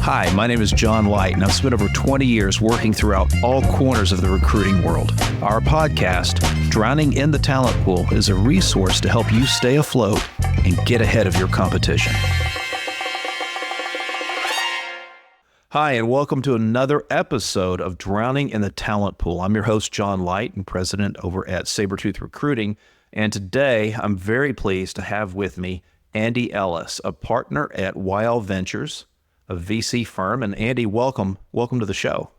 Hi, my name is John Light, and I've spent over 20 years working throughout all corners of the recruiting world. Our podcast, Drowning in the Talent Pool, is a resource to help you stay afloat and get ahead of your competition. Hi, and welcome to another episode of Drowning in the Talent Pool. I'm your host, John Light, and president over at Sabretooth Recruiting. And today, I'm very pleased to have with me Andy Ellis, a partner at YL Ventures, a VC firm. And Andy, welcome to the show.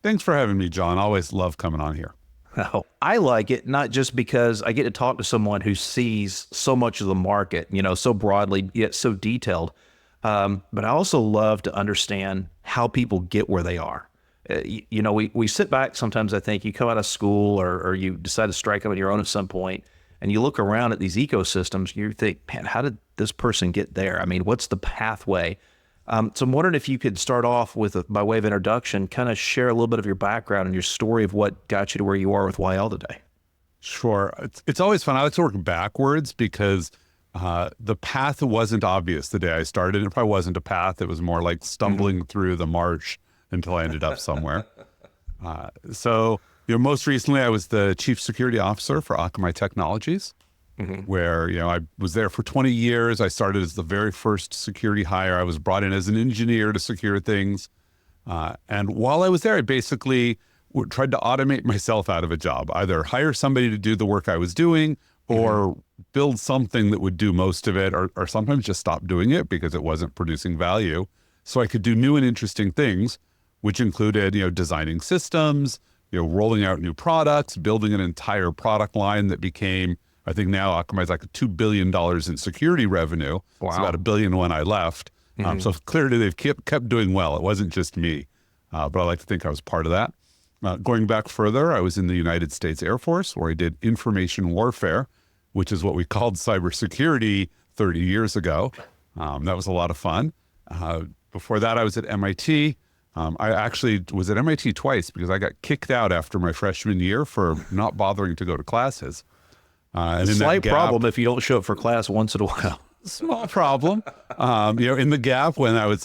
Thanks for having me, John. Always love coming on here. Oh, I like it, not just because I get to talk to someone who sees so much of the market, so broadly, yet so detailed. But I also love to understand how people get where they are. We sit back sometimes, I think, you come out of school or you decide to strike out on your own at some point, and you look around at these ecosystems, you think, man, how did this person get there? I mean, what's the pathway? So I'm wondering if you could start off with, by way of introduction, kind of share a little bit of your background and your story of what got you to where you are with YL today. Sure. It's always fun. I like to work backwards because the path wasn't obvious the day I started. It probably wasn't a path. It was more like stumbling through the marsh until I ended up somewhere. Most recently, I was the chief security officer for Akamai Technologies. Where, I was there for 20 years. I started as the very first security hire. I was brought in as an engineer to secure things. And while I was there, I basically tried to automate myself out of a job, either hire somebody to do the work I was doing or build something that would do most of it, or sometimes just stop doing it because it wasn't producing value. So I could do new and interesting things, which included, designing systems, rolling out new products, building an entire product line that became, I think now Akamai is like $2 billion in security revenue. Wow. It's about $1 billion when I left. So clearly they've kept doing well. It wasn't just me, but I like to think I was part of that. Going back further, I was in the United States Air Force where I did information warfare, which is what we called cybersecurity 30 years ago. That was a lot of fun. Before that, I was at MIT. I actually was at MIT twice because I got kicked out after my freshman year for not bothering to go to classes. And a slight problem if you don't show up for class once in a while. Small problem. In the gap when I was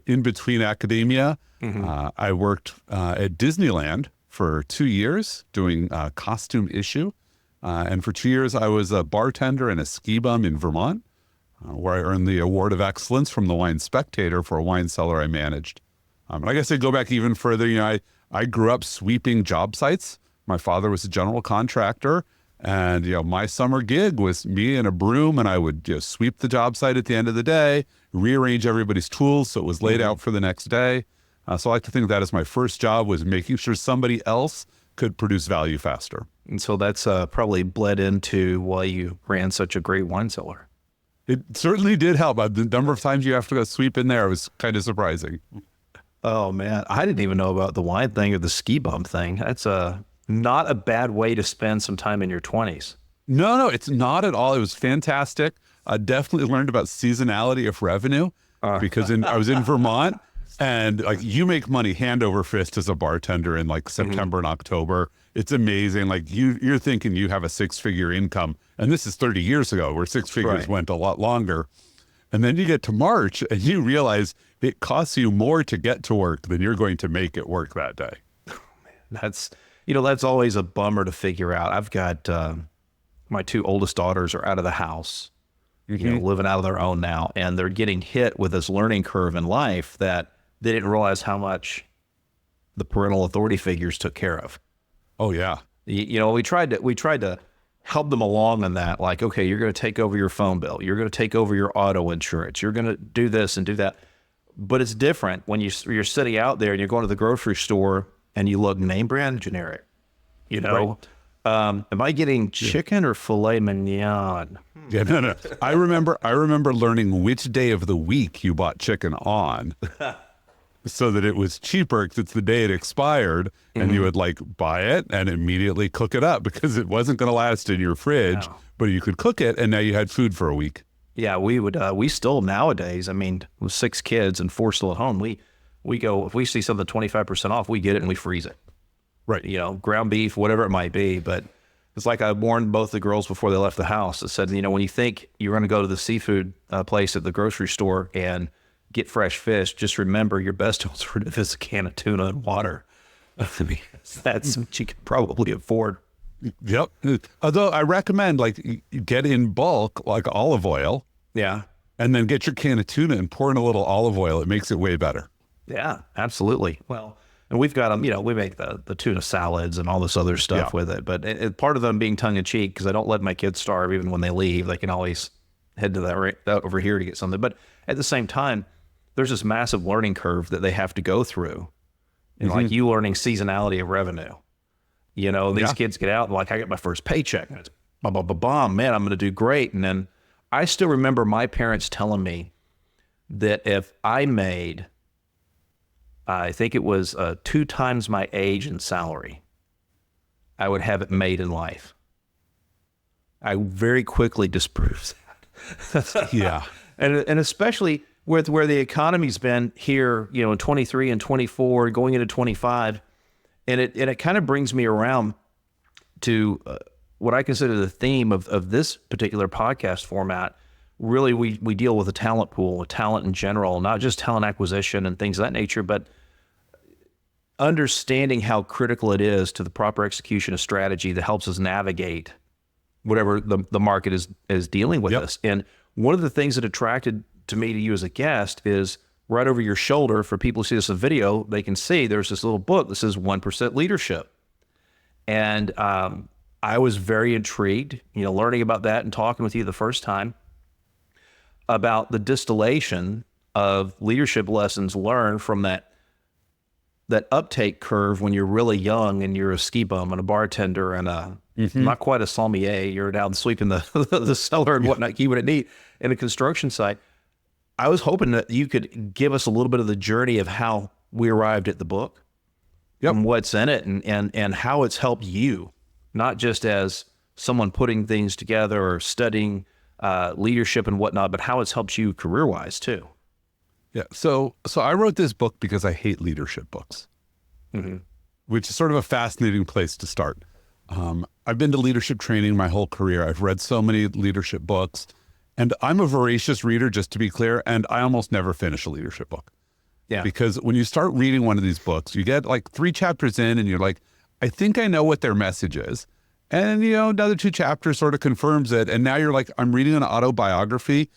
in between academia, I worked at Disneyland for 2 years doing costume issue. And for 2 years, I was a bartender and a ski bum in Vermont, where I earned the Award of Excellence from the Wine Spectator for a wine cellar I managed. I guess I'd go back even further. I grew up sweeping job sites. My father was a general contractor. And, my summer gig was me and a broom, and I would sweep the job site at the end of the day, rearrange everybody's tools so it was laid out for the next day. So I like to think that as my first job was making sure somebody else could produce value faster. And so that's probably bled into why you ran such a great wine cellar. It certainly did help. The number of times you have to go sweep in there was kind of surprising. Oh, man. I didn't even know about the wine thing or the ski bum thing. That's not a bad way to spend some time in your 20s. No, it's not at all. It was fantastic. I definitely learned about seasonality of revenue because I was in Vermont, and you make money hand over fist as a bartender in September and October. It's amazing. You're thinking you have a 6-figure income, and this is 30 years ago where 6 figures went a lot longer. And then you get to March and you realize it costs you more to get to work than you're going to make it work that day. Oh, man, that's always a bummer to figure out. I've got my 2 oldest daughters are out of the house, living out of their own now, and they're getting hit with this learning curve in life that they didn't realize how much the parental authority figures took care of. Oh yeah. We tried to help them along on that. Like, okay, you're going to take over your phone bill. You're going to take over your auto insurance. You're going to do this and do that. But it's different when you're sitting out there and you're going to the grocery store and you look name brand generic, Right. Am I getting chicken or filet mignon? Yeah, no. I remember learning which day of the week you bought chicken on so that it was cheaper because it's the day it expired, and you would buy it and immediately cook it up because it wasn't going to last in your fridge, but you could cook it and now you had food for a week. Yeah, we still nowadays, with 6 kids and 4 still at home, we go, if we see something 25% off, we get it and we freeze it. Right. Ground beef, whatever it might be. But it's like I warned both the girls before they left the house. I said, when you think you're going to go to the seafood place at the grocery store and get fresh fish, just remember your best alternative is a can of tuna and water. That's what you can probably afford. Yep. Although I recommend like you get in bulk, like olive oil. Yeah. And then get your can of tuna and pour in a little olive oil. It makes it way better. Yeah, absolutely. Well, and we've got them, we make the tuna salads and all this other stuff with it. But part of them being tongue in cheek, because I don't let my kids starve even when they leave. They can always head to that over here to get something. But at the same time, there's this massive learning curve that they have to go through. And like you learning seasonality of revenue. These kids get out and like, I get my first paycheck. And it's bomb, man, I'm going to do great. And then I still remember my parents telling me that if I made, I think it was 2 times my age and salary, I would have it made in life. I very quickly disproved that. Yeah. And especially with where the economy's been here, in 23 and 24, going into 25, and it kind of brings me around to what I consider the theme of this particular podcast format. Really, we deal with a talent pool, with talent in general, not just talent acquisition and things of that nature, but understanding how critical it is to the proper execution of strategy that helps us navigate whatever the market is dealing with us. And one of the things that attracted to me to you as a guest is right over your shoulder. For people who see this in video, they can see there's this little book that says 1% Leadership. And I was very intrigued, learning about that and talking with you the first time about the distillation of leadership lessons learned from that uptake curve when you're really young and you're a ski bum and a bartender and not quite a sommelier. You're down sweeping the cellar and whatnot, keeping it neat in a construction site. I was hoping that you could give us a little bit of the journey of how we arrived at the book and what's in it and how it's helped you, not just as someone putting things together or studying leadership and whatnot, but how it's helped you career-wise too. Yeah. So I wrote this book because I hate leadership books, which is sort of a fascinating place to start. I've been to leadership training my whole career. I've read so many leadership books, and I'm a voracious reader, just to be clear, and I almost never finish a leadership book. Yeah. Because when you start reading one of these books, you get like 3 chapters in and you're like, I think I know what their message is. And, another 2 chapters sort of confirms it. And now you're like, I'm reading an autobiography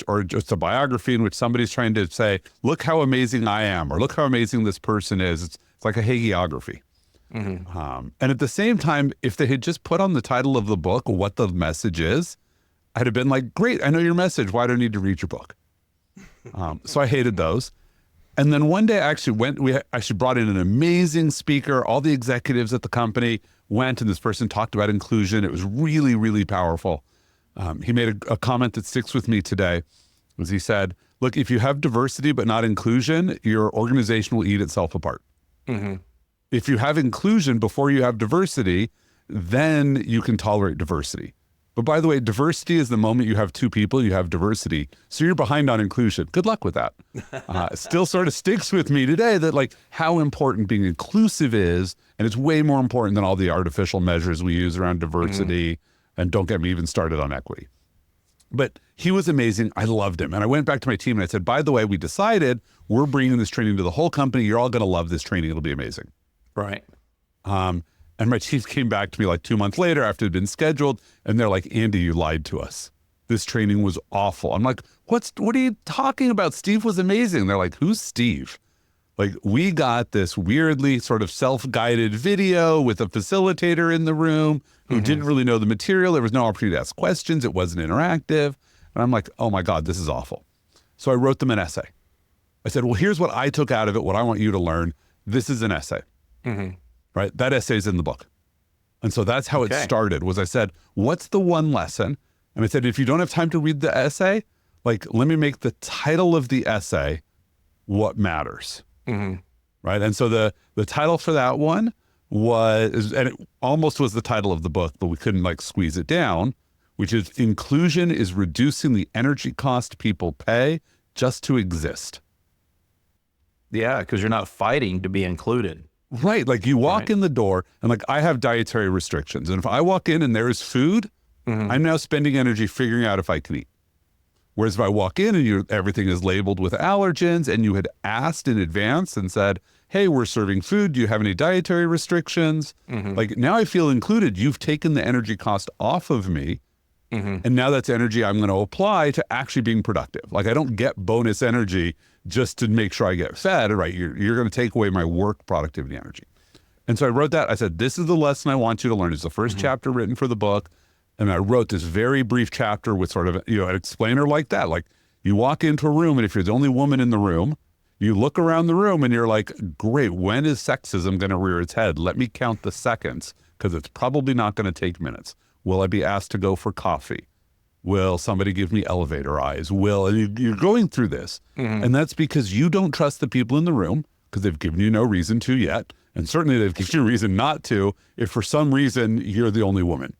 or just a biography in which somebody's trying to say, look how amazing I am, or look how amazing this person is. It's like a hagiography. And at the same time, if they had just put on the title of the book what the message is, I'd have been like, great, I know your message. Why do I need to read your book? So I hated those. And then one day we actually brought in an amazing speaker. All the executives at the company went, and this person talked about inclusion. It was really, really powerful. He made a comment that sticks with me today, was he said, look, if you have diversity but not inclusion, your organization will eat itself apart. If you have inclusion before you have diversity, then you can tolerate diversity. But by the way, diversity is the moment you have 2 people, you have diversity. So you're behind on inclusion. Good luck with that. It still sort of sticks with me today that like how important being inclusive is, and it's way more important than all the artificial measures we use around diversity. And don't get me even started on equity. But he was amazing. I loved him. And I went back to my team and I said, by the way, we decided we're bringing this training to the whole company. You're all going to love this training. It'll be amazing. Right. And my team came back to me like 2 months later after it had been scheduled. And they're like, Andy, you lied to us. This training was awful. I'm like, what are you talking about? Steve was amazing. They're like, who's Steve? Like, we got this weirdly sort of self-guided video with a facilitator in the room who didn't really know the material. There was no opportunity to ask questions. It wasn't interactive. And I'm like, oh my God, this is awful. So I wrote them an essay. I said, well, here's what I took out of it, what I want you to learn. This is an essay, right? That essay is in the book. And so that's how it started, was I said, what's the one lesson? And I said, if you don't have time to read the essay, like, let me make the title of the essay what matters. Right. And so the title for that one was, and it almost was the title of the book, but we couldn't like squeeze it down, which is Inclusion is Reducing the Energy Cost People Pay Just to Exist. Yeah, because you're not fighting to be included. Right. Like you walk in the door and like I have dietary restrictions. And if I walk in and there is food, I'm now spending energy figuring out if I can eat. Whereas if I walk in and everything is labeled with allergens and you had asked in advance and said, hey, we're serving food. Do you have any dietary restrictions? Like now I feel included. You've taken the energy cost off of me. And now that's energy I'm going to apply to actually being productive. Like I don't get bonus energy just to make sure I get fed, right? You're going to take away my work productivity energy. And so I wrote that. I said, this is the lesson I want you to learn. It's the first chapter written for the book. And I wrote this very brief chapter with sort of, an explainer like that. Like you walk into a room and if you're the only woman in the room, you look around the room and you're like, great, when is sexism going to rear its head? Let me count the seconds because it's probably not going to take minutes. Will I be asked to go for coffee? Will somebody give me elevator eyes? And you're going through this. And that's because you don't trust the people in the room because they've given you no reason to yet. And certainly they've given you a reason not to if for some reason you're the only woman.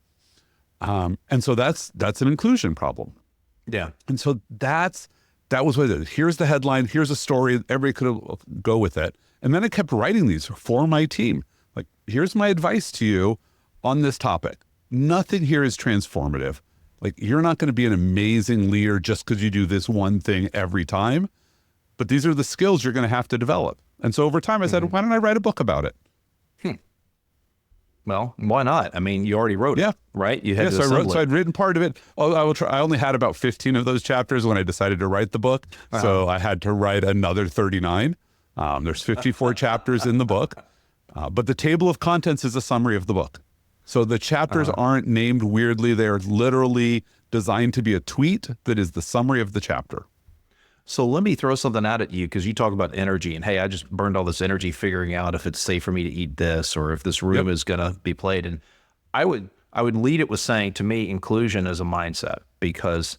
And so that's an inclusion problem. Yeah. And so that was what it is. Here's the headline. Here's a story. Everybody could go with it. And then I kept writing these for my team. Like, here's my advice to you on this topic. Nothing here is transformative. Like, you're not going to be an amazing leader just because you do this one thing every time. But these are the skills you're going to have to develop. And so over time, I said, why don't I write a book about it? Well, why not? I mean, you already wrote it, right? You had to assemble it. So I'd written part of it. I only had about 15 of those chapters when I decided to write the book. So I had to write another 39. There's 54 chapters in the book. But the table of contents is a summary of the book. So the chapters aren't named weirdly. They're literally designed to be a tweet that is the summary of the chapter. So let me throw something out at you because you talk about energy and, hey, I just burned all this energy figuring out if it's safe for me to eat this or if this room is going to be played. And I would lead it with saying, to me, inclusion is a mindset because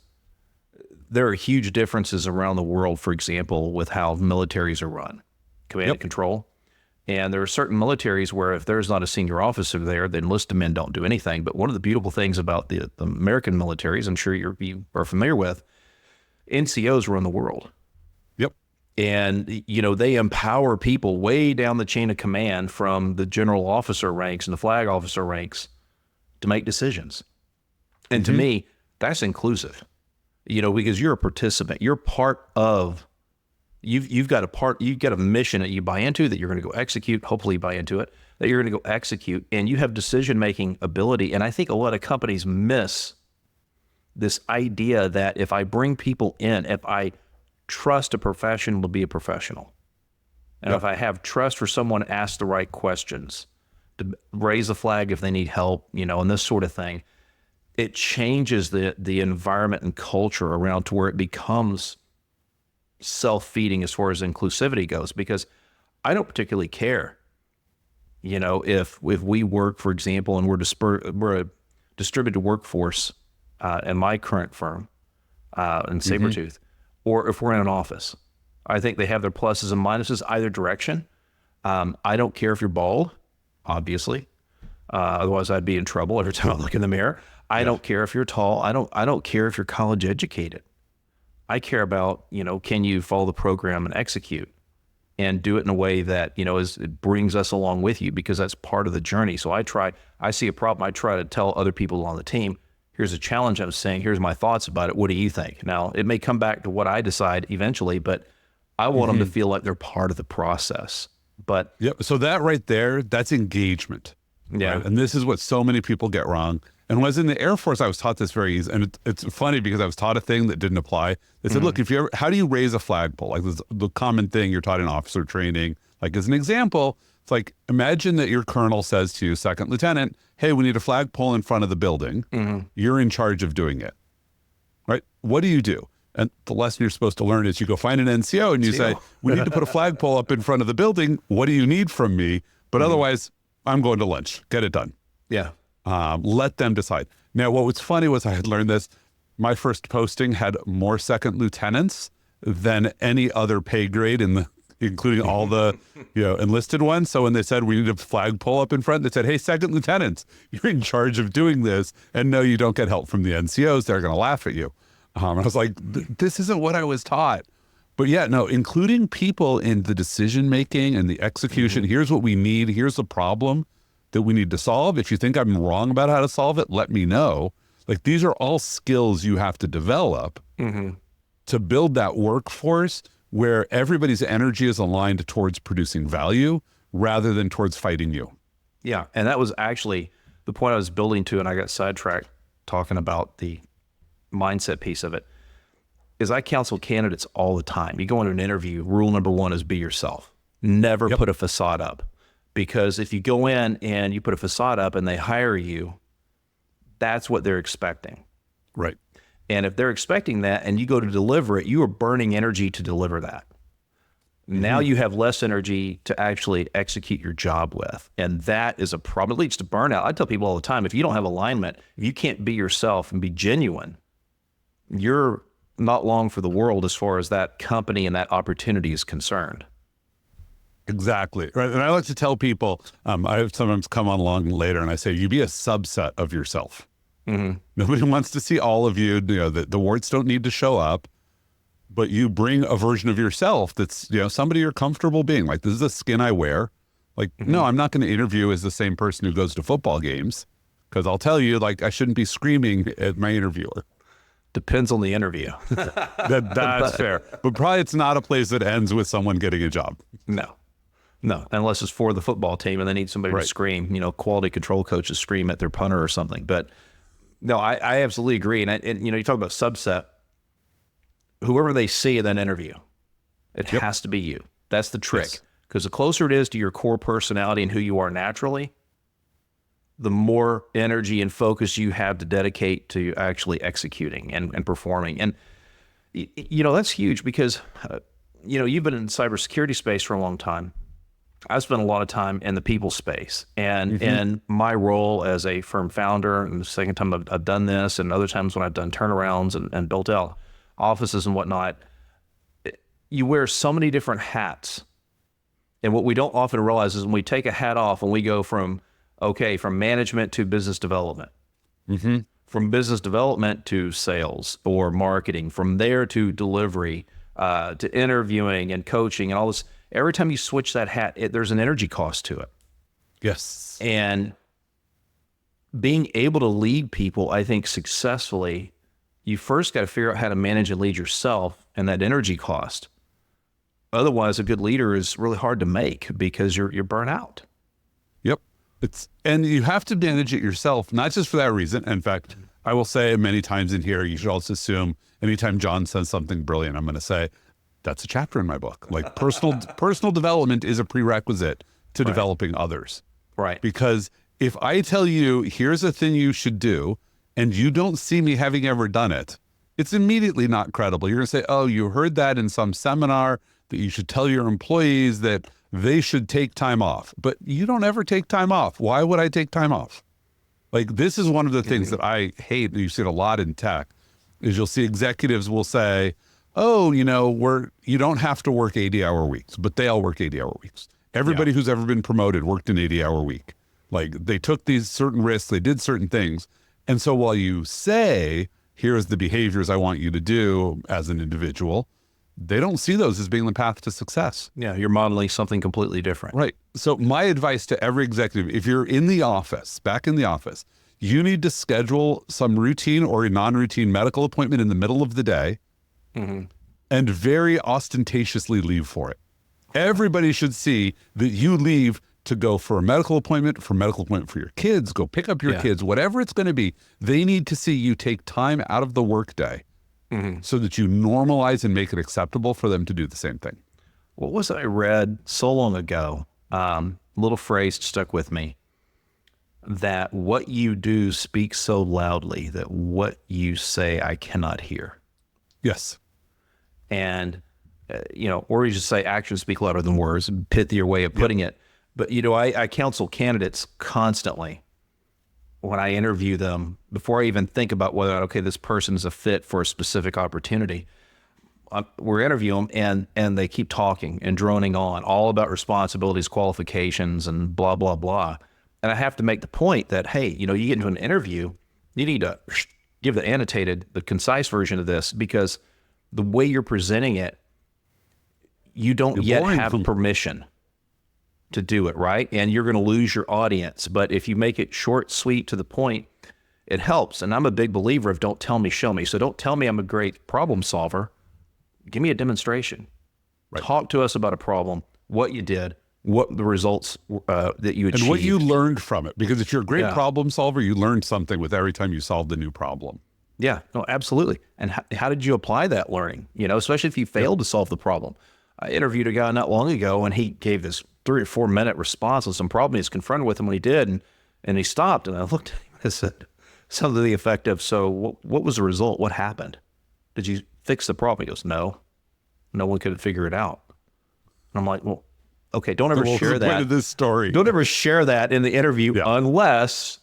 there are huge differences around the world, for example, with how militaries are run, command and control. And there are certain militaries where if there's not a senior officer there, the enlisted men don't do anything. But one of the beautiful things about the American militaries, I'm sure you are familiar with, NCOs run the world. Yep. And, they empower people way down the chain of command from the general officer ranks and the flag officer ranks to make decisions. And to me, that's inclusive, because you're a participant. You're part of, you've got a mission that you buy into that you're going to go execute, hopefully you buy into it, that you're going to go execute, and you have decision-making ability. And I think a lot of companies miss this idea that if I bring people in, if I trust a professional to be a professional, and if I have trust for someone to ask the right questions, to raise the flag if they need help, and this sort of thing, it changes the environment and culture around to where it becomes self-feeding as far as inclusivity goes. Because I don't particularly care, if we work, for example, and we're a distributed workforce in my current firm in Sabretooth, or if we're in an office. I think they have their pluses and minuses either direction. I don't care if you're bald, obviously. Otherwise I'd be in trouble every time I look in the mirror. I don't care if you're tall. I don't care if you're college educated. I care about, can you follow the program and execute and do it in a way that, it brings us along with you, because that's part of the journey. So I see a problem. I try to tell other people on the team, here's a challenge I'm saying, here's my thoughts about it. What do you think? Now, it may come back to what I decide eventually, but I want them to feel like they're part of the process. But so that right there, that's engagement. Yeah. Right? And this is what so many people get wrong. And when I was in the Air Force, I was taught this very easy. And it's funny because I was taught a thing that didn't apply. They said, look, how do you raise a flagpole? Like the common thing you're taught in officer training. Like as an example, it's like, imagine that your colonel says to you, second lieutenant, hey, we need a flagpole in front of the building. You're in charge of doing it, right? What do you do? And the lesson you're supposed to learn is you go find an NCO and you say, we need to put a flagpole up in front of the building. What do you need from me? But otherwise, I'm going to lunch. Get it done. Yeah. Let them decide. Now, what was funny was I had learned this. My first posting had more second lieutenants than any other pay grade including all the enlisted ones. So when they said we need a flagpole up in front, they said, hey, second lieutenants, you're in charge of doing this. And no, you don't get help from the NCOs. They're going to laugh at you. I was like, this isn't what I was taught. But yeah, no, including people in the decision-making and the execution. Here's what we need. Here's the problem that we need to solve. If you think I'm wrong about how to solve it, let me know. Like, these are all skills you have to develop. to build that workforce where everybody's energy is aligned towards producing value rather than towards fighting you. Yeah, and that was actually the point I was building to, and I got sidetracked talking about the mindset piece of it, is I counsel candidates all the time. You go into an interview, rule number one is be yourself. Never put a facade up. Because if you go in and you put a facade up and they hire you, that's what they're expecting. Right. And if they're expecting that and you go to deliver it, you are burning energy to deliver that. Now you have less energy to actually execute your job with. And that is a problem. It leads to burnout. I tell people all the time, if you don't have alignment, if you can't be yourself and be genuine, you're not long for the world as far as that company and that opportunity is concerned. Exactly. Right. And I like to tell people, I sometimes come on along later and I say, you be a subset of yourself. Nobody wants to see all of you. You know, the warts don't need to show up, but you bring a version of yourself that's, you know, somebody you're comfortable being. Like, this is the skin I wear. Like, no, I'm not going to interview as the same person who goes to football games, because I'll tell you, like, I shouldn't be screaming at my interviewer. Depends on the interview. That's fair. But probably it's not a place that ends with someone getting a job. No, unless it's for the football team and they need somebody to scream, you know, quality control coaches scream at their punter or something. But no, I absolutely agree. And you know, you talk about subset, whoever they see in that interview, it has to be you. That's the trick. Because the closer it is to your core personality and who you are naturally, the more energy and focus you have to dedicate to actually executing and performing. And, you know, that's huge because, you know, you've been in the cybersecurity space for a long time. I've spent a lot of time in the people space, and in my role as a firm founder, and the second time I've done this, and other times when I've done turnarounds and built out offices and whatnot, you wear so many different hats. And what we don't often realize is when we take a hat off and we go from management to business development, from business development to sales or marketing, from there to delivery, to interviewing and coaching and all this. Every time you switch that hat, there's an energy cost to it. Yes. And being able to lead people, I think, successfully, you first got to figure out how to manage and lead yourself and that energy cost. Otherwise, a good leader is really hard to make because you're burnt out. Yep. And you have to manage it yourself, not just for that reason. In fact, I will say many times in here, you should also assume anytime John says something brilliant, I'm going to say, that's a chapter in my book. Like personal development is a prerequisite to developing others. Right. Because if I tell you, here's a thing you should do, and you don't see me having ever done it, it's immediately not credible. You're going to say, oh, you heard that in some seminar, that you should tell your employees that they should take time off. But you don't ever take time off. Why would I take time off? Like, this is one of the things that I hate, and you see it a lot in tech, is you'll see executives will say, oh, you know, you don't have to work 80-hour weeks, but they all work 80-hour weeks. Everybody who's ever been promoted worked an 80-hour week. Like, they took these certain risks, they did certain things. And so while you say, here's the behaviors I want you to do as an individual, they don't see those as being the path to success. Yeah, you're modeling something completely different. Right. So my advice to every executive, if you're in the office, back in the office, you need to schedule some routine or a non-routine medical appointment in the middle of the day and very ostentatiously leave for it. Everybody should see that you leave to go for a medical appointment, for your kids, go pick up your kids, whatever it's going to be. They need to see you take time out of the workday so that you normalize and make it acceptable for them to do the same thing. What was it I read so long ago? Little phrase stuck with me, that what you do speaks so loudly that what you say I cannot hear. Yes. And, you know, or you just say actions speak louder than words, pithier way of putting it. But, you know, I counsel candidates constantly when I interview them, before I even think about whether or not, okay, this person is a fit for a specific opportunity. We're interviewing them and they keep talking and droning on all about responsibilities, qualifications, and blah, blah, blah. And I have to make the point that, hey, you know, you get into an interview, you need to give the annotated, the concise version of this, because the way you're presenting it, you don't yet have permission to do it, right? And you're going to lose your audience. But if you make it short, sweet, to the point, it helps. And I'm a big believer of don't tell me, show me. So don't tell me I'm a great problem solver. give me a demonstration. Right. Talk to us about a problem, what you did, what the results that you achieved. And what you learned from it. Because if you're a great Yeah. problem solver, you learn something with every time you solved a new problem. Yeah, no, absolutely. And how did you apply that learning? You know, especially if you failed to solve the problem. I interviewed a guy not long ago, and he gave this 3 or 4 minute response on some problem he was confronted with, and when he did, and he stopped, and I looked at him and I said something to the effect of, so what was the result? What happened? Did you fix the problem? He goes, no one could figure it out. And I'm like, well, okay, don't ever Well, share what's the point that. of this story? Don't ever share that in the interview Yeah. unless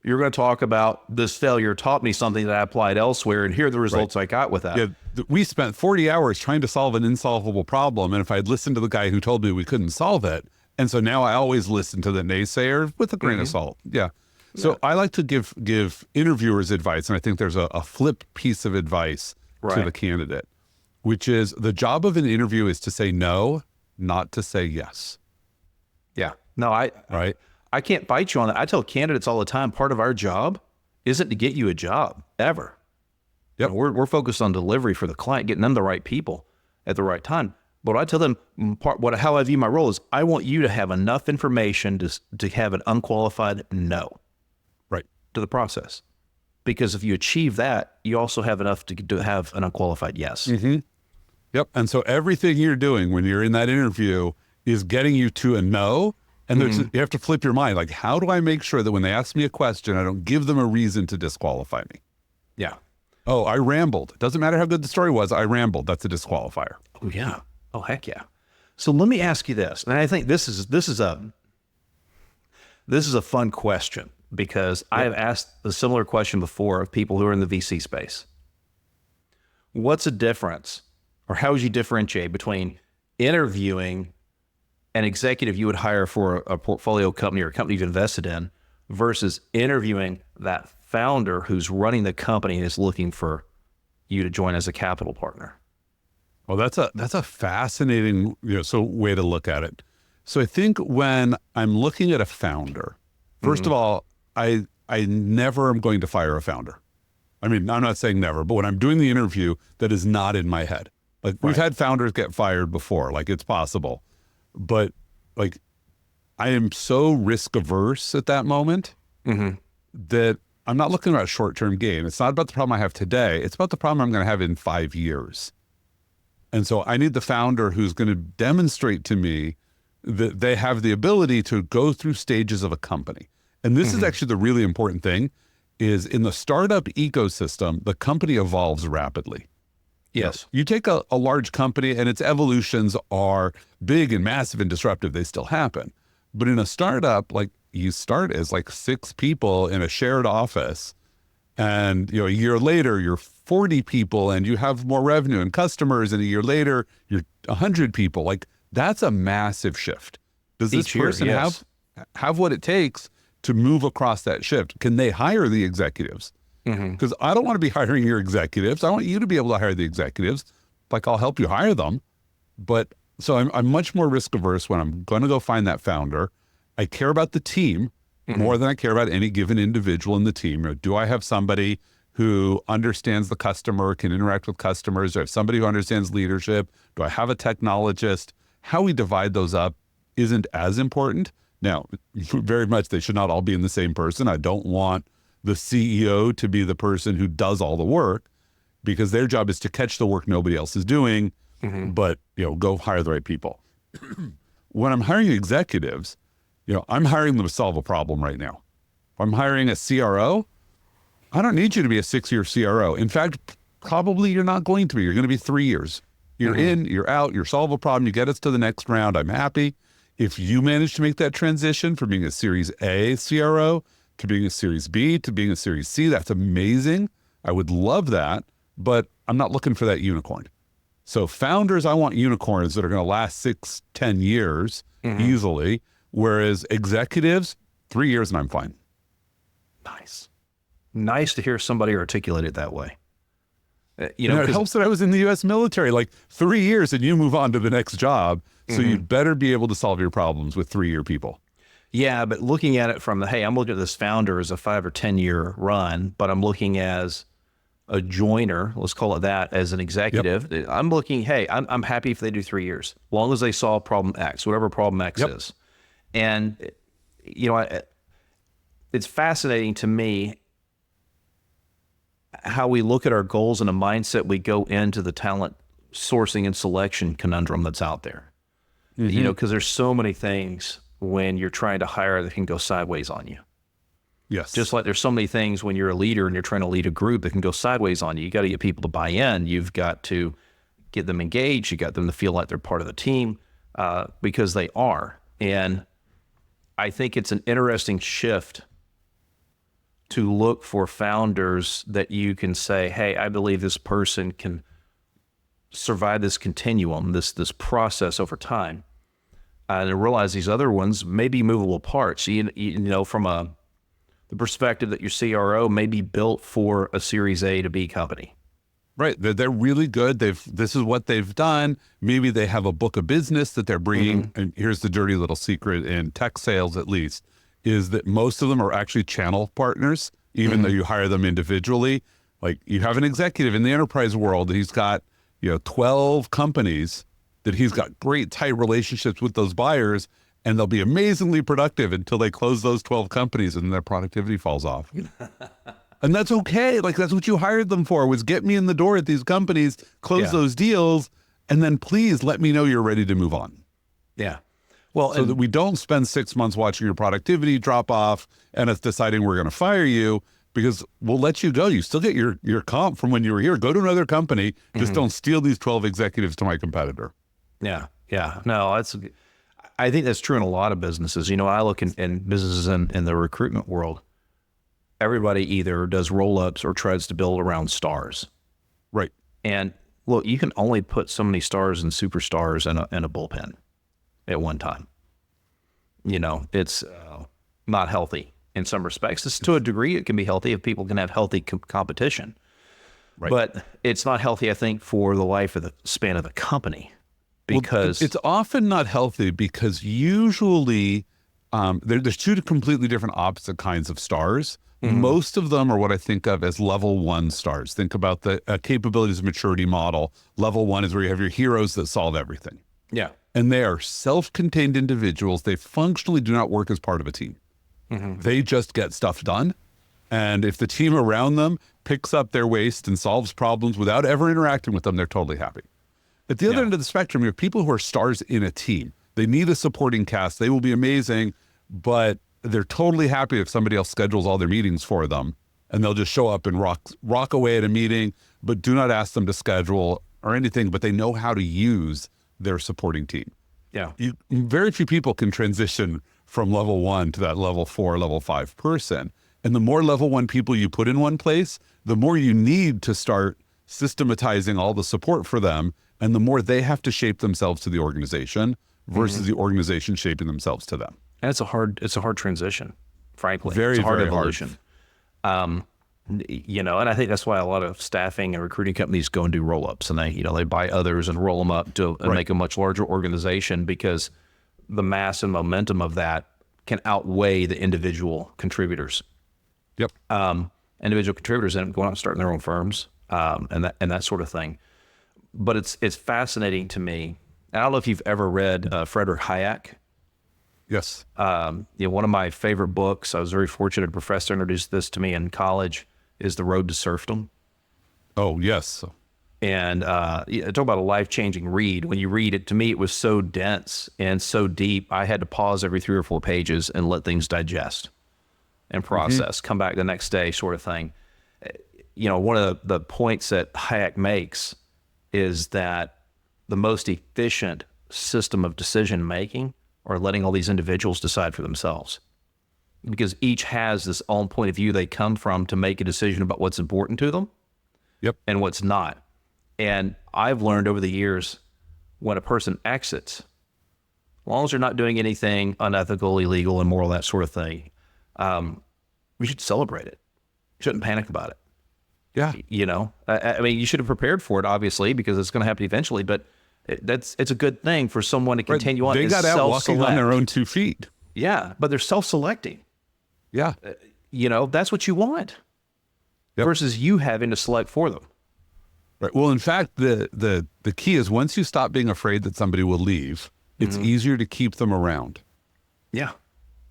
you're going to talk about this failure taught me something that I applied elsewhere, and here are the results I got with that. Yeah, we spent 40 hours trying to solve an insolvable problem. And if I'd listened to the guy who told me we couldn't solve it, and so now I always listen to the naysayer with a grain of salt. Yeah. So I like to give interviewers advice, and I think there's a flip piece of advice to the candidate, which is the job of an interview is to say no, not to say yes. Yeah. No, I can't fight you on that. I tell candidates all the time, part of our job isn't to get you a job, ever. Yep. You know, we're focused on delivery for the client, getting them the right people at the right time. But I tell them, how I view my role is I want you to have enough information to have an unqualified no to the process. Because if you achieve that, you also have enough to have an unqualified yes. Mm-hmm. Yep. And so everything you're doing when you're in that interview is getting you to a no. And you have to flip your mind. Like, how do I make sure that when they ask me a question, I don't give them a reason to disqualify me? Yeah. Oh, I rambled. It doesn't matter how good the story was. I rambled. That's a disqualifier. Oh, yeah. Oh, heck yeah. So let me ask you this. And I think this is a fun question, because I have asked a similar question before of people who are in the VC space. What's the difference, or how would you differentiate between interviewing an executive you would hire for a portfolio company or a company you've invested in versus interviewing that founder who's running the company and is looking for you to join as a capital partner? Well, that's a fascinating way to look at it. So I think when I'm looking at a founder, first of all, I never am going to fire a founder. I mean, I'm not saying never, but when I'm doing the interview, that is not in my head. Like we've had founders get fired before, like it's possible. But like, I am so risk averse at that moment that I'm not looking at a short-term gain. It's not about the problem I have today. It's about the problem I'm going to have in 5 years. And so I need the founder who's going to demonstrate to me that they have the ability to go through stages of a company. And this is actually the really important thing, is in the startup ecosystem, the company evolves rapidly. Yes. You take a large company and its evolutions are big and massive and disruptive. They still happen. But in a startup, like you start as like 6 people in a shared office, and a year later you're 40 people and you have more revenue and customers, and a year later you're 100 people. Like that's a massive shift. Does this person have what it takes to move across that shift? Can they hire the executives? Because I don't want to be hiring your executives. I want you to be able to hire the executives. Like I'll help you hire them. But so I'm much more risk averse when I'm going to go find that founder. I care about the team more than I care about any given individual in the team. Do I have somebody who understands the customer, can interact with customers? Do I have somebody who understands leadership? Do I have a technologist? How we divide those up isn't as important. Now, very much they should not all be in the same person. I don't want the CEO to be the person who does all the work, because their job is to catch the work nobody else is doing, but go hire the right people. When I'm hiring executives, I'm hiring them to solve a problem right now. If I'm hiring a CRO, I don't need you to be a 6-year CRO. In fact, probably you're not going to be. You're going to be 3 years. You're in, you're out, you solve a problem, you get us to the next round. I'm happy. If you manage to make that transition from being a Series A CRO to being a Series B to being a Series C, that's amazing. I would love that, but I'm not looking for that unicorn. So founders, I want unicorns that are going to last 6, 10 years easily, whereas executives, 3 years and I'm fine. Nice to hear somebody articulate it that way. It helps that I was in the U.S. military, like 3 years and you move on to the next job. So you'd better be able to solve your problems with 3-year people. Yeah, but looking at it from I'm looking at this founder as a 5 or 10 year run, but I'm looking as a joiner, let's call it that, as an executive, I'm looking, hey, I'm happy if they do 3 years, as long as they solve problem X, whatever problem X is. And, it's fascinating to me how we look at our goals and a mindset we go into the talent sourcing and selection conundrum that's out there. Because there's so many things when you're trying to hire that can go sideways on you. Yes. Just like there's so many things when you're a leader and you're trying to lead a group that can go sideways on you. You got to get people to buy in. You've got to get them engaged. You got them to feel like they're part of the team, because they are. And I think it's an interesting shift to look for founders that you can say, hey, I believe this person can survive this continuum, this process over time, and realize these other ones may be movable parts. From the perspective that your CRO may be built for a Series A to B company. Right. They're really good. This is what they've done. Maybe they have a book of business that they're bringing. And here's the dirty little secret in tech sales, at least, is that most of them are actually channel partners, even though you hire them individually. Like, you have an executive in the enterprise world, he's got 12 companies that he's got great tight relationships with those buyers, and they'll be amazingly productive until they close those 12 companies and their productivity falls off. And that's okay. Like, that's what you hired them for, was get me in the door at these companies, close those deals, and then please let me know you're ready to move on. Yeah. Well, so that we don't spend 6 months watching your productivity drop off and us deciding we're going to fire you, because we'll let you go. You still get your comp from when you were here. Go to another company. Just don't steal these 12 executives to my competitor. Yeah. Yeah. No, I think that's true in a lot of businesses. I look in businesses in the recruitment world, everybody either does roll-ups or tries to build around stars. Right. And look, you can only put so many stars and superstars in a bullpen at one time. It's not healthy in some respects. To a degree, it can be healthy if people can have healthy competition. Right. But it's not healthy, I think, for the life of the span of the company. Because it's often not healthy because usually there's two completely different opposite kinds of stars. Most of them are what I think of as level 1 stars. Think about the capabilities maturity model. Level 1 is where you have your heroes that solve everything. Yeah. And they are self-contained individuals. They functionally do not work as part of a team. They just get stuff done. And if the team around them picks up their waste and solves problems without ever interacting with them, they're totally happy. At the other end of the spectrum, you have people who are stars in a team. They need a supporting cast. They will be amazing, but they're totally happy if somebody else schedules all their meetings for them, and they'll just show up and rock away at a meeting, but do not ask them to schedule or anything, but they know how to use their supporting team. Yeah. Very few people can transition from level 1 to that level 4, level 5 person. And the more level 1 people you put in one place, the more you need to start systematizing all the support for them, and the more they have to shape themselves to the organization versus the organization shaping themselves to them. And it's a hard transition, frankly. Very, it's a hard very evolution. And I think that's why a lot of staffing and recruiting companies go and do roll-ups, and they buy others and roll them up to make a much larger organization, because the mass and momentum of that can outweigh the individual contributors. Yep. Individual contributors end up going out and starting their own firms, and that sort of thing. But it's fascinating to me. I don't know if you've ever read Frederick Hayek. Yes. One of my favorite books, I was very fortunate, a professor introduced this to me in college, is The Road to Serfdom. Oh, yes. And talk about a life-changing read. When you read it, to me, it was so dense and so deep, I had to pause every 3 or 4 pages and let things digest and process, come back the next day, sort of thing. One of the points that Hayek makes is that the most efficient system of decision-making or letting all these individuals decide for themselves, because each has this own point of view they come from to make a decision about what's important to them and what's not. And I've learned over the years, when a person exits, as long as they're not doing anything unethical, illegal, immoral, that sort of thing, we should celebrate it. Shouldn't panic about it. Yeah. I mean, you should have prepared for it, obviously, because it's going to happen eventually, but it's a good thing for someone to continue on. They got out walking on their own 2 feet. Yeah, but they're self-selecting. Yeah. That's what you want. Yep. versus you having to select for them. Right. Well, in fact, the key is once you stop being afraid that somebody will leave, it's easier to keep them around. Yeah,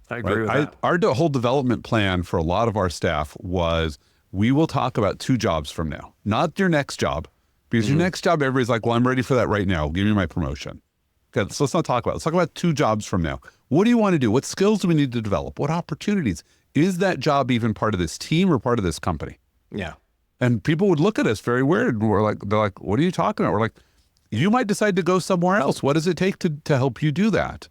I agree with Right? that. Our whole development plan for a lot of our staff was we will talk about 2 jobs from now, not your next job, because your next job, everybody's like, well, I'm ready for that right now. Give me my promotion. Okay, so let's not talk about it. Let's talk about 2 jobs from now. What do you want to do? What skills do we need to develop? What opportunities? Is that job even part of this team or part of this company? Yeah. And people would look at us very weird. And they're like, what are you talking about? We're like, you might decide to go somewhere else. What does it take to help you do that?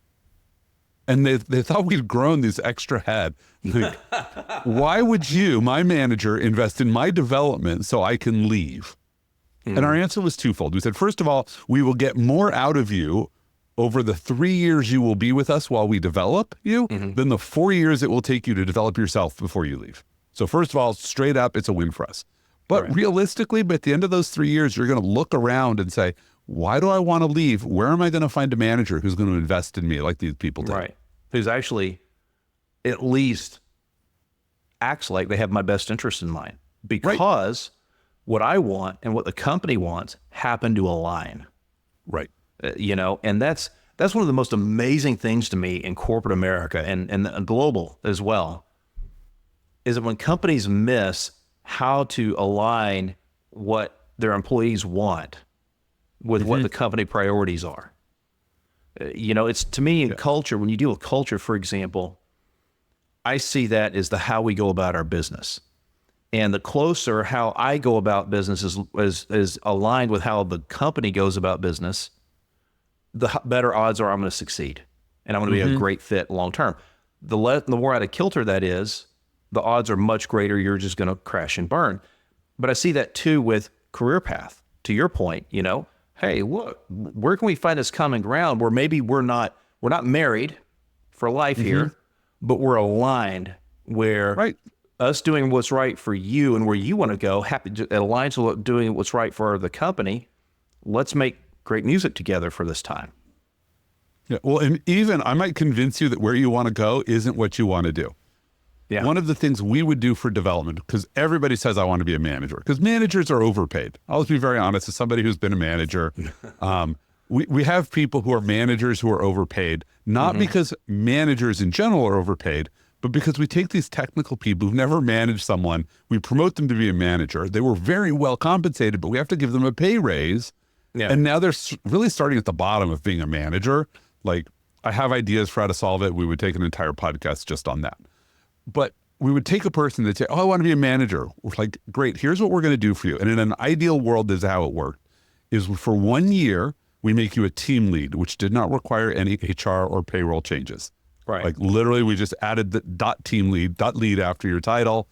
And they thought we'd grown this extra head. Like, why would you, my manager, invest in my development so I can leave? And our answer was twofold. We said, first of all, we will get more out of you over the 3 years you will be with us while we develop you than the 4 years it will take you to develop yourself before you leave. So first of all, straight up, it's a win for us. But realistically, by the end of those 3 years, you're going to look around and say, why do I want to leave? Where am I going to find a manager who's going to invest in me like these people did? Right. Who's actually at least acts like they have my best interest in mind, because what I want and what the company wants happen to align. Right. And that's one of the most amazing things to me in corporate America and global as well, is that when companies miss how to align what their employees want with what the company priorities are. It's, to me, in culture, when you deal with culture, for example, I see that as the how we go about our business. And the closer how I go about business is aligned with how the company goes about business, the better odds are I'm going to succeed. And I'm going to be a great fit long term. The more out of kilter that is, the odds are much greater you're just going to crash and burn. But I see that too with career path. To your point, hey, look, where can we find this common ground where maybe we're not married for life here, but we're aligned, where us doing what's right for you and where you want to go it aligns with doing what's right for the company. Let's make great music together for this time. Yeah. Well, and even I might convince you that where you want to go isn't what you want to do. Yeah. One of the things we would do for development, because everybody says, I want to be a manager, because managers are overpaid. I'll just be very honest, as somebody who's been a manager, we have people who are managers who are overpaid, not because managers in general are overpaid, but because we take these technical people who've never managed someone, we promote them to be a manager. They were very well compensated, but we have to give them a pay raise. Yeah. And now they're really starting at the bottom of being a manager. Like, I have ideas for how to solve it. We would take an entire podcast just on that. But we would take a person that say, oh, I want to be a manager. We're like, great, here's what we're going to do for you. And in an ideal world, this is how it worked, is for 1 year, we make you a team lead, which did not require any HR or payroll changes. Right. Like, literally, we just added the .team lead, .lead after your title,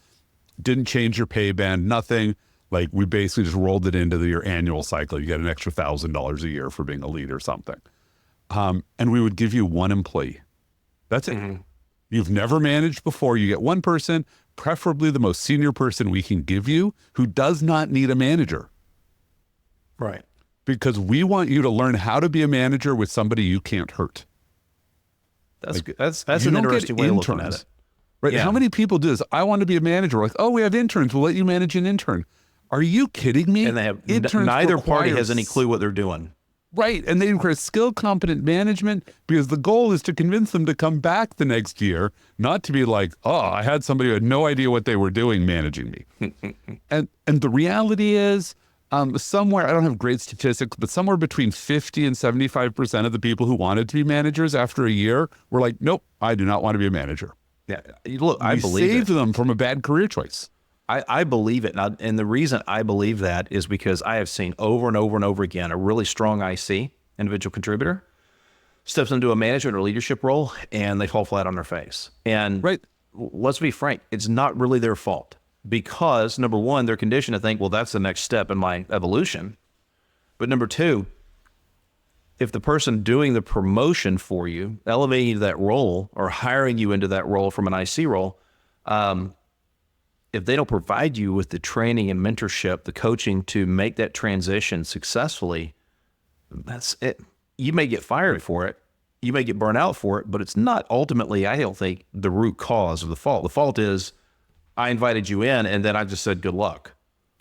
didn't change your pay band, nothing. Like, we basically just rolled it into your annual cycle. You get an extra $1,000 a year for being a lead or something. And we would give you 1 employee. That's it. You've never managed before. You get 1 person, preferably the most senior person we can give you, who does not need a manager. Right. Because we want you to learn how to be a manager with somebody you can't hurt. That's good. That's an interesting way of looking at it. Right. Yeah. How many people do this? I want to be a manager. We're like, oh, we have interns. We'll let you manage an intern. Are you kidding me? And they have neither party has any clue what they're doing. Right. And they require skill competent management, because the goal is to convince them to come back the next year, not to be like, oh, I had somebody who had no idea what they were doing managing me. and the reality is, somewhere, I don't have great statistics, but somewhere between 50 and 75% of the people who wanted to be managers after a year were like, nope, I do not want to be a manager. Yeah. Look, I believe saved them from a bad career choice. I believe it. And the reason I believe that is because I have seen over and over and over again a really strong IC, individual contributor, steps into a management or leadership role and they fall flat on their face. And let's be frank, it's not really their fault, because number one, they're conditioned to think, well, that's the next step in my evolution. But number two, if the person doing the promotion for you, elevating you to that role or hiring you into that role from an IC role, if they don't provide you with the training and mentorship, the coaching to make that transition successfully, that's it. You may get fired for it. You may get burnt out for it, but it's not ultimately, I don't think, the root cause of the fault. The fault is, I invited you in, and then I just said, good luck.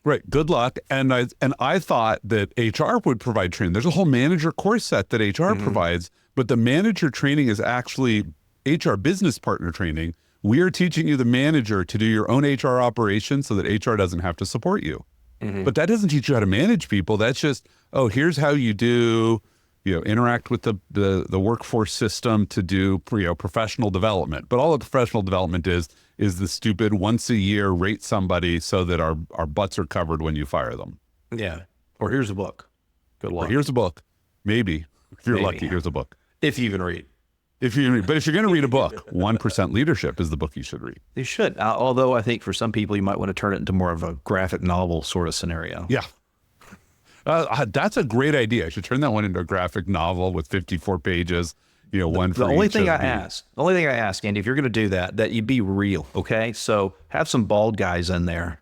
Right. Good luck. And I thought that HR would provide training. There's a whole manager course set that HR provides, but the manager training is actually HR business partner training. We are teaching you, the manager, to do your own HR operations so that HR doesn't have to support you. But that doesn't teach you how to manage people. That's just, oh, here's how you do, interact with the workforce system to do, professional development. But all the professional development is the stupid once a year rate somebody so that our butts are covered when you fire them. Yeah. Or here's a book. Good luck. Or here's a book. Maybe. If you're lucky, here's a book. If you even read. But if you're going to read a book, 1% Leadership is the book you should read. You should. Although I think for some people, you might want to turn it into more of a graphic novel sort of scenario. Yeah. That's a great idea. I should turn that one into a graphic novel with 54 pages, one for each. The only thing I ask, Andy, if you're going to do that you be real, okay? So have some bald guys in there.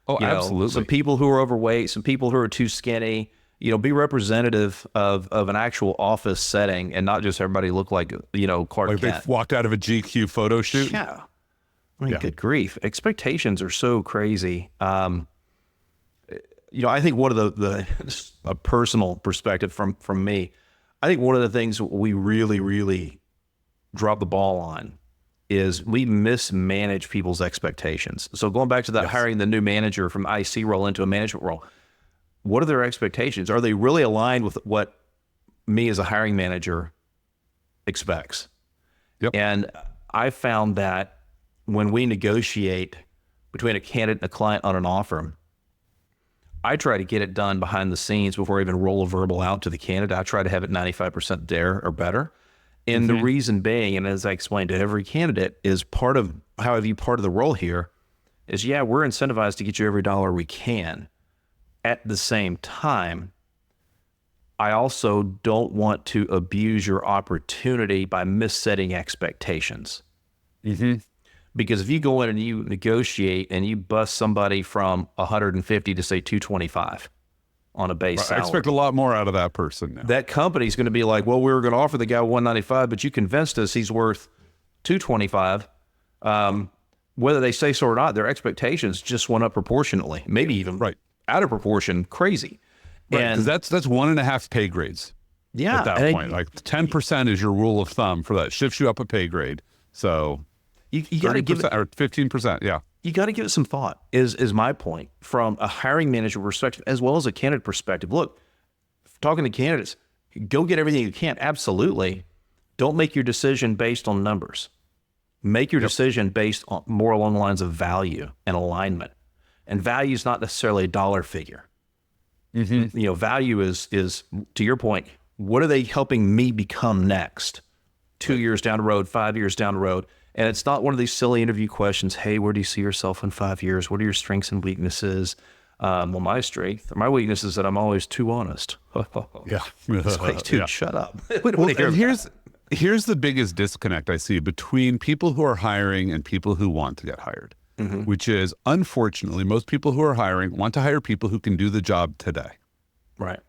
Oh, absolutely. Some people who are overweight, some people who are too skinny. Be representative of an actual office setting and not just everybody look like, Clark Like Kent. they walked out of a GQ photo shoot. Yeah. I mean, good grief. Expectations are so crazy. I think one of a personal perspective from me, I think one of the things we really, really drop the ball on is we mismanage people's expectations. So going back to that, hiring the new manager from IC role into a management role, what are their expectations? Are they really aligned with what me as a hiring manager expects? Yep. And I found that when we negotiate between a candidate and a client on an offer, I try to get it done behind the scenes before I even roll a verbal out to the candidate. I try to have it 95% there or better. And the reason being, and as I explained to every candidate, is part of how I view part of the role here is, we're incentivized to get you every dollar we can. At the same time, I also don't want to abuse your opportunity by missetting expectations. Because if you go in and you negotiate and you bust somebody from 150 to say 225 on a base salary, I expect a lot more out of that person now. That company's going to be like, well, we were going to offer the guy 195, but you convinced us he's worth 225. Whether they say so or not, their expectations just went up proportionately, maybe even out of proportion, crazy. Right, because that's 1.5 pay grades. Yeah, at that point, like 10% is your rule of thumb for that. Shifts you up a pay grade. So you got to give it, or 15%. Yeah, you got to give it some thought. Is my point from a hiring manager perspective as well as a candidate perspective. Look, talking to candidates, go get everything you can. Absolutely, don't make your decision based on numbers. Make your decision based on more along the lines of value and alignment. And value is not necessarily a dollar figure. Value is to your point, what are they helping me become next? 2 years down the road, 5 years down the road. And it's not one of these silly interview questions. Hey, where do you see yourself in 5 years? What are your strengths and weaknesses? Well, my strength or my weakness is that I'm always too honest. It's like, dude, shut up. Here's the biggest disconnect I see between people who are hiring and people who want to get hired. Which is, unfortunately, most people who are hiring want to hire people who can do the job today. Right.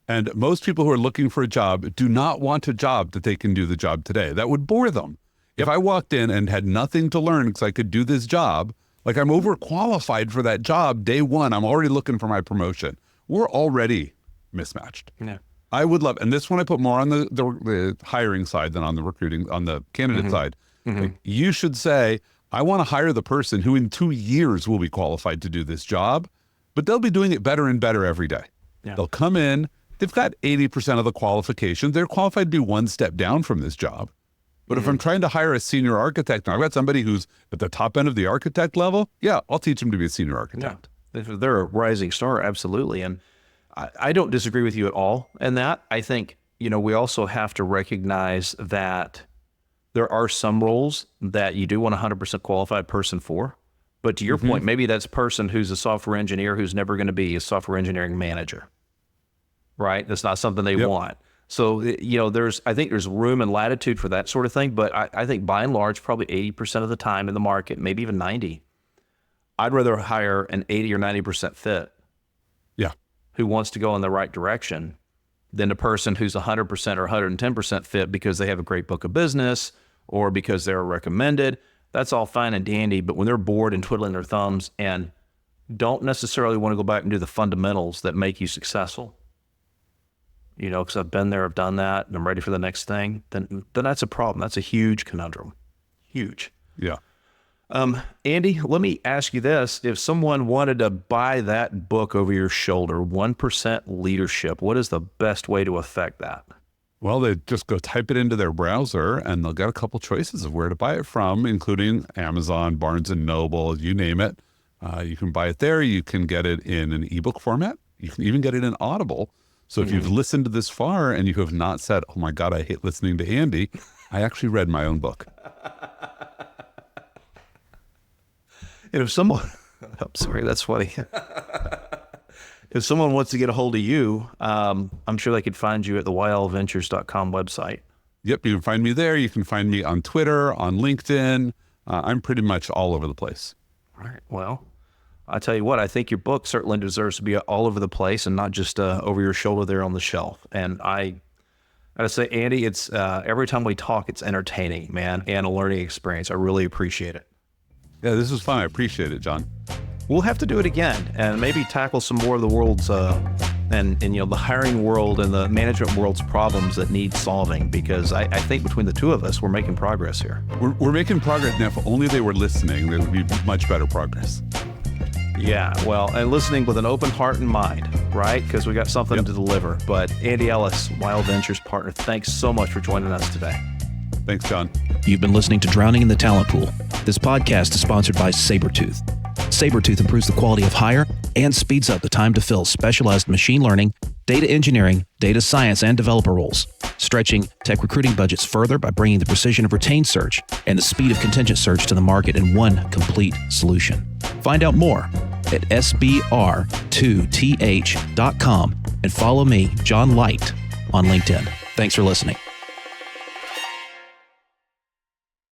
And most people who are looking for a job do not want a job that they can do the job today. That would bore them. If I walked in and had nothing to learn because I could do this job, like I'm overqualified for that job day one, I'm already looking for my promotion. We're already mismatched. Yeah. I would love, and this one I put more on the hiring side than on the recruiting, on the candidate side. Like, you should say, I want to hire the person who in 2 years will be qualified to do this job, but they'll be doing it better and better every day. Yeah. They'll come in, they've got 80% of the qualifications. They're qualified to be one step down from this job. But if I'm trying to hire a senior architect, now I've got somebody who's at the top end of the architect level, I'll teach them to be a senior architect. Yeah. They're a rising star, absolutely. And I don't disagree with you at all in that. I think, we also have to recognize that there are some roles that you do want a 100% qualified person for. But to your point, maybe that's a person who's a software engineer who's never going to be a software engineering manager, right? That's not something they want. So, I think there's room and latitude for that sort of thing. But I think by and large, probably 80% of the time in the market, maybe even 90, I'd rather hire an 80 or 90% fit. Yeah. Who wants to go in the right direction than a person who's 100% or 110% fit because they have a great book of business or because they're recommended. that's all fine and dandy, but when they're bored and twiddling their thumbs and don't necessarily want to go back and do the fundamentals that make you successful, you know, because I've been there, I've done that, and I'm ready for the next thing, then that's a problem. That's a huge conundrum. Huge. Yeah. Andy, let me ask you this. If someone wanted to buy that book over your shoulder, 1% Leadership, what is the best way to affect that? Well, they just go type it into their browser and they'll get a couple choices of where to buy it from, including Amazon, Barnes & Noble, you name it. You can buy it there. You can get it in an ebook format. You can even get it in Audible. So if you've listened to this far and you have not said, oh my God, I hate listening to Andy, I actually read my own book. And if someone, I'm sorry, that's funny. If someone wants to get a hold of you, I'm sure they could find you at the ylventures.com website. Yep, you can find me there. You can find me on Twitter, on LinkedIn. I'm pretty much all over the place. All right. Well, I tell you what, I think your book certainly deserves to be all over the place and not just over your shoulder there on the shelf. And I gotta say, Andy, it's every time we talk, it's entertaining, man, and a learning experience. I really appreciate it. Yeah, this was fun. I appreciate it, John. We'll have to do it again and maybe tackle some more of the world's and you know, the hiring world and the management world's problems that need solving, because I think between the two of us, we're making progress here. We're making progress. Now, if only they were listening, there would be much better progress. Yeah, well, and listening with an open heart and mind, right? Because we got something to deliver. But Andy Ellis, Wild Ventures partner, thanks so much for joining us today. Thanks, John. You've been listening to Drowning in the Talent Pool. This podcast is sponsored by Sabretooth. Sabretooth improves the quality of hire and speeds up the time to fill specialized machine learning, data engineering, data science, and developer roles, stretching tech recruiting budgets further by bringing the precision of retained search and the speed of contingent search to the market in one complete solution. Find out more at sbr2th.com and follow me, John Light, on LinkedIn. Thanks for listening.